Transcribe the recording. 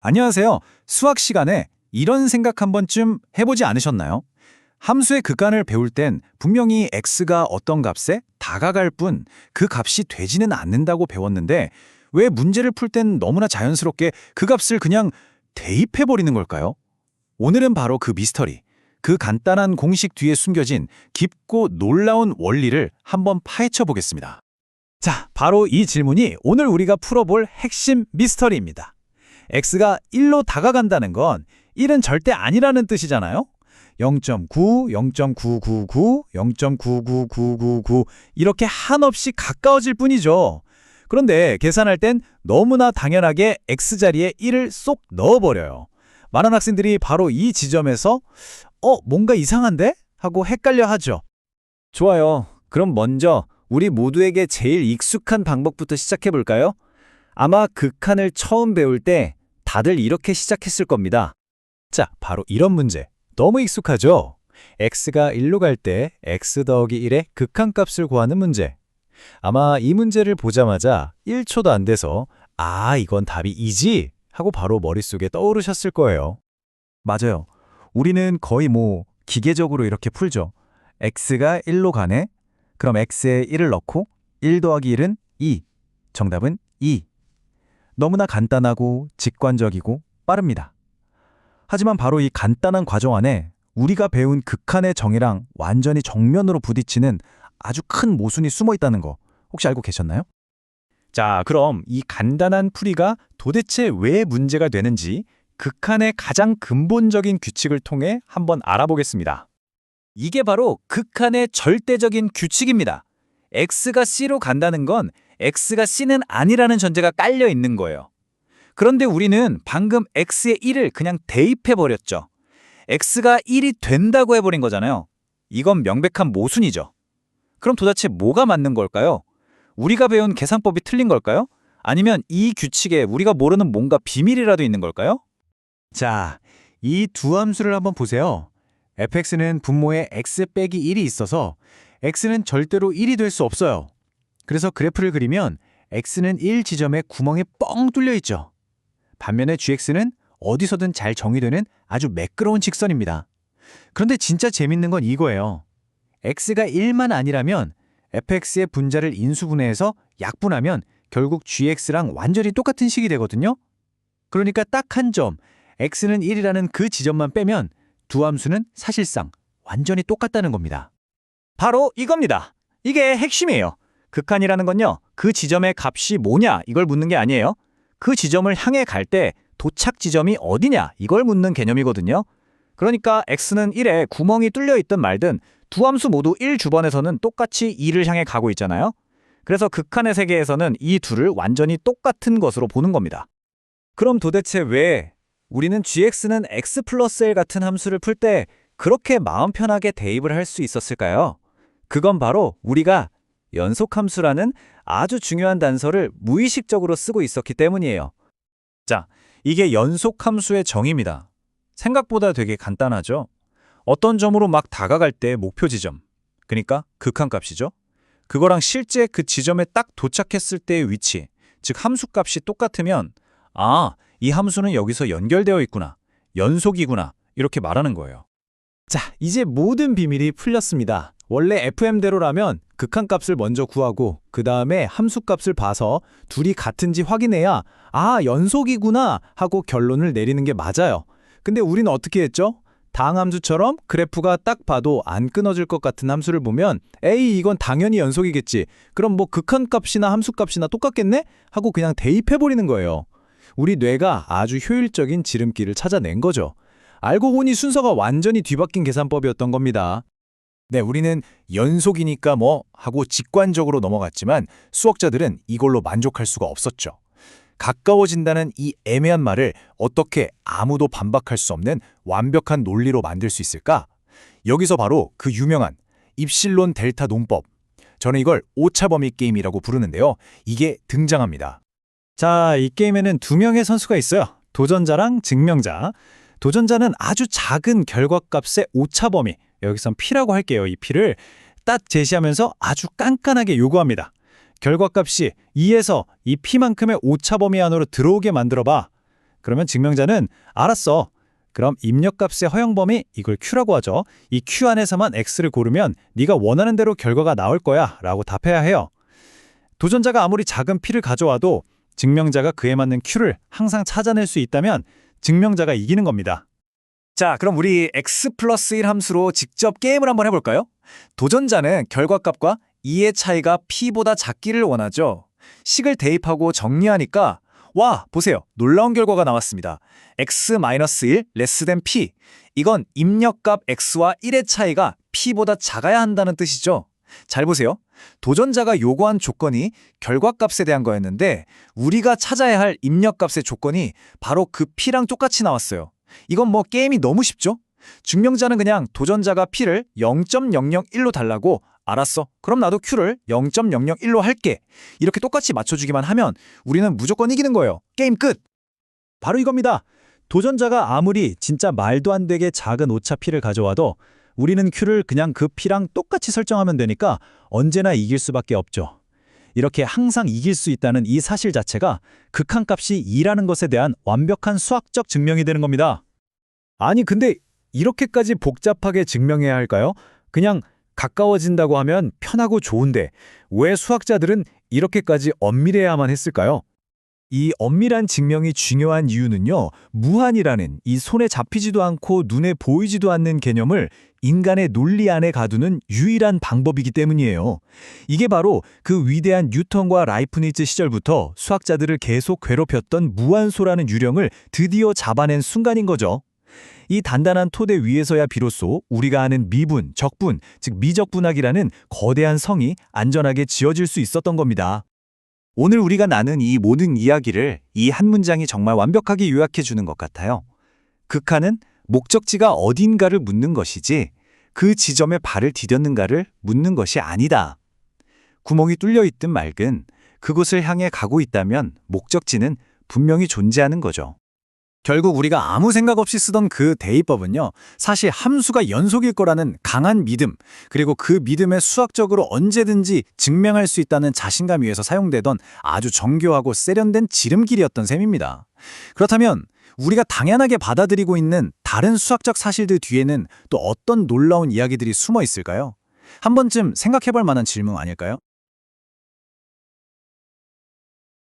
안녕하세요. 수학 시간에 이런 생각 한 번쯤 해보지 않으셨나요? 함수의 극한을 배울 땐 분명히 x가 어떤 값에 다가갈 뿐 그 값이 되지는 않는다고 배웠는데 왜 문제를 풀 땐 너무나 자연스럽게 그 값을 그냥 대입해버리는 걸까요? 오늘은 바로 그 미스터리, 그 간단한 공식 뒤에 숨겨진 깊고 놀라운 원리를 한번 파헤쳐 보겠습니다. 자, 바로 이 질문이 오늘 우리가 풀어볼 핵심 미스터리입니다. x가 1로 다가간다는 건 1은 절대 아니라는 뜻이잖아요. 0.9, 0.999, 0.99999 이렇게 한없이 가까워질 뿐이죠. 그런데 계산할 땐 너무나 당연하게 x자리에 1을 쏙 넣어버려요. 많은 학생들이 바로 이 지점에서 뭔가 이상한데? 하고 헷갈려 하죠. 좋아요. 그럼 먼저 우리 모두에게 제일 익숙한 방법부터 시작해 볼까요? 아마 극한을 처음 배울 때 다들 이렇게 시작했을 겁니다. 자, 바로 이런 문제. 너무 익숙하죠? x가 1로 갈 때 x 더하기 1의 극한값을 구하는 문제. 아마 이 문제를 보자마자 1초도 안 돼서 이건 답이 이지? 하고 바로 머릿속에 떠오르셨을 거예요. 맞아요. 우리는 거의 기계적으로 이렇게 풀죠. x가 1로 가네? 그럼 x에 1을 넣고 1 더하기 1은 2. 정답은 2. 너무나 간단하고 직관적이고 빠릅니다. 하지만 바로 이 간단한 과정 안에 우리가 배운 극한의 정의랑 완전히 정면으로 부딪히는 아주 큰 모순이 숨어 있다는 거 혹시 알고 계셨나요? 자, 그럼 이 간단한 풀이가 도대체 왜 문제가 되는지 극한의 가장 근본적인 규칙을 통해 한번 알아보겠습니다. 이게 바로 극한의 절대적인 규칙입니다. x가 c로 간다는 건 x가 c는 아니라는 전제가 깔려 있는 거예요. 그런데 우리는 방금 x에 1을 그냥 대입해버렸죠. x가 1이 된다고 해버린 거잖아요. 이건 명백한 모순이죠. 그럼 도대체 뭐가 맞는 걸까요? 우리가 배운 계산법이 틀린 걸까요? 아니면 이 규칙에 우리가 모르는 뭔가 비밀이라도 있는 걸까요? 자, 이 두 함수를 한번 보세요. fx는 분모에 x 빼기 1이 있어서 x는 절대로 1이 될 수 없어요. 그래서 그래프를 그리면 x는 1 지점에 구멍이 뻥 뚫려 있죠. 반면에 gx는 어디서든 잘 정의되는 아주 매끄러운 직선입니다. 그런데 진짜 재밌는 건 이거예요. x가 1만 아니라면 fx의 분자를 인수분해해서 약분하면 결국 gx랑 완전히 똑같은 식이 되거든요. 그러니까 딱 한 점, x는 1이라는 그 지점만 빼면 두 함수는 사실상 완전히 똑같다는 겁니다. 바로 이겁니다. 이게 핵심이에요. 극한이라는 건요, 그 지점의 값이 뭐냐 이걸 묻는 게 아니에요. 그 지점을 향해 갈 때 도착 지점이 어디냐 이걸 묻는 개념이거든요. 그러니까 x는 1에 구멍이 뚫려 있든 말든 두 함수 모두 1 주번에서는 똑같이 2를 향해 가고 있잖아요. 그래서 극한의 세계에서는 이 둘을 완전히 똑같은 것으로 보는 겁니다. 그럼 도대체 왜 우리는 gx는 x 플러스 1 같은 함수를 풀 때 그렇게 마음 편하게 대입을 할 수 있었을까요? 그건 바로 우리가 연속함수라는 아주 중요한 단서를 무의식적으로 쓰고 있었기 때문이에요. 자, 이게 연속함수의 정의입니다. 생각보다 되게 간단하죠? 어떤 점으로 막 다가갈 때 목표 지점, 그러니까 극한값이죠. 그거랑 실제 그 지점에 딱 도착했을 때의 위치, 즉 함수값이 똑같으면 이 함수는 여기서 연결되어 있구나, 연속이구나 이렇게 말하는 거예요. 자, 이제 모든 비밀이 풀렸습니다. 원래 fm대로라면 극한값을 먼저 구하고 그 다음에 함수값을 봐서 둘이 같은지 확인해야 연속이구나 하고 결론을 내리는 게 맞아요. 근데 우리는 어떻게 했죠? 다항함수처럼 그래프가 딱 봐도 안 끊어질 것 같은 함수를 보면 이건 당연히 연속이겠지. 그럼 극한값이나 함수값이나 똑같겠네? 하고 그냥 대입해버리는 거예요. 우리 뇌가 아주 효율적인 지름길을 찾아낸 거죠. 알고 보니 순서가 완전히 뒤바뀐 계산법이었던 겁니다. 네, 우리는 연속이니까 하고 직관적으로 넘어갔지만 수학자들은 이걸로 만족할 수가 없었죠. 가까워진다는 이 애매한 말을 어떻게 아무도 반박할 수 없는 완벽한 논리로 만들 수 있을까? 여기서 바로 그 유명한 입실론 델타 논법, 저는 이걸 오차범위 게임이라고 부르는데요. 이게 등장합니다. 자, 이 게임에는 두 명의 선수가 있어요. 도전자랑 증명자. 도전자는 아주 작은 결과값의 오차범위, 여기선 P라고 할게요. 이 P를 딱 제시하면서 아주 깐깐하게 요구합니다. 결과값이 2에서 이 P만큼의 오차범위 안으로 들어오게 만들어봐. 그러면 증명자는 알았어. 그럼 입력값의 허용 범위 이걸 Q라고 하죠. 이 Q 안에서만 X를 고르면 네가 원하는 대로 결과가 나올 거야 라고 답해야 해요. 도전자가 아무리 작은 P를 가져와도 증명자가 그에 맞는 Q를 항상 찾아낼 수 있다면 증명자가 이기는 겁니다. 자, 그럼 우리 x 플러스 1 함수로 직접 게임을 한번 해볼까요? 도전자는 결과값과 2의 차이가 P보다 작기를 원하죠. 식을 대입하고 정리하니까 와, 보세요. 놀라운 결과가 나왔습니다. x-1 less than P. 이건 입력값 x와 1의 차이가 P보다 작아야 한다는 뜻이죠. 잘 보세요. 도전자가 요구한 조건이 결과값에 대한 거였는데 우리가 찾아야 할 입력값의 조건이 바로 그 P랑 똑같이 나왔어요. 이건 뭐 게임이 너무 쉽죠? 증명자는 그냥 도전자가 P를 0.001로 달라고 알았어. 그럼 나도 Q를 0.001로 할게. 이렇게 똑같이 맞춰주기만 하면 우리는 무조건 이기는 거예요. 게임 끝! 바로 이겁니다. 도전자가 아무리 진짜 말도 안 되게 작은 오차 P를 가져와도 우리는 Q를 그냥 그 P랑 똑같이 설정하면 되니까 언제나 이길 수밖에 없죠. 이렇게 항상 이길 수 있다는 이 사실 자체가 극한값이 2라는 것에 대한 완벽한 수학적 증명이 되는 겁니다. 아니 근데 이렇게까지 복잡하게 증명해야 할까요? 그냥 가까워진다고 하면 편하고 좋은데 왜 수학자들은 이렇게까지 엄밀해야만 했을까요? 이 엄밀한 증명이 중요한 이유는요, 무한이라는 이 손에 잡히지도 않고 눈에 보이지도 않는 개념을 인간의 논리 안에 가두는 유일한 방법이기 때문이에요. 이게 바로 그 위대한 뉴턴과 라이프니츠 시절부터 수학자들을 계속 괴롭혔던 무한소라는 유령을 드디어 잡아낸 순간인 거죠. 이 단단한 토대 위에서야 비로소 우리가 아는 미분, 적분, 즉 미적분학이라는 거대한 성이 안전하게 지어질 수 있었던 겁니다. 오늘 우리가 나눈 이 모든 이야기를 이 한 문장이 정말 완벽하게 요약해 주는 것 같아요. 극한은 목적지가 어딘가를 묻는 것이지 그 지점에 발을 디뎠는가를 묻는 것이 아니다. 구멍이 뚫려 있든 말든 그곳을 향해 가고 있다면 목적지는 분명히 존재하는 거죠. 결국 우리가 아무 생각 없이 쓰던 그 대입법은요, 사실 함수가 연속일 거라는 강한 믿음, 그리고 그 믿음에 수학적으로 언제든지 증명할 수 있다는 자신감 위에서 사용되던 아주 정교하고 세련된 지름길이었던 셈입니다. 그렇다면 우리가 당연하게 받아들이고 있는 다른 수학적 사실들 뒤에는 또 어떤 놀라운 이야기들이 숨어 있을까요? 한 번쯤 생각해 볼 만한 질문 아닐까요?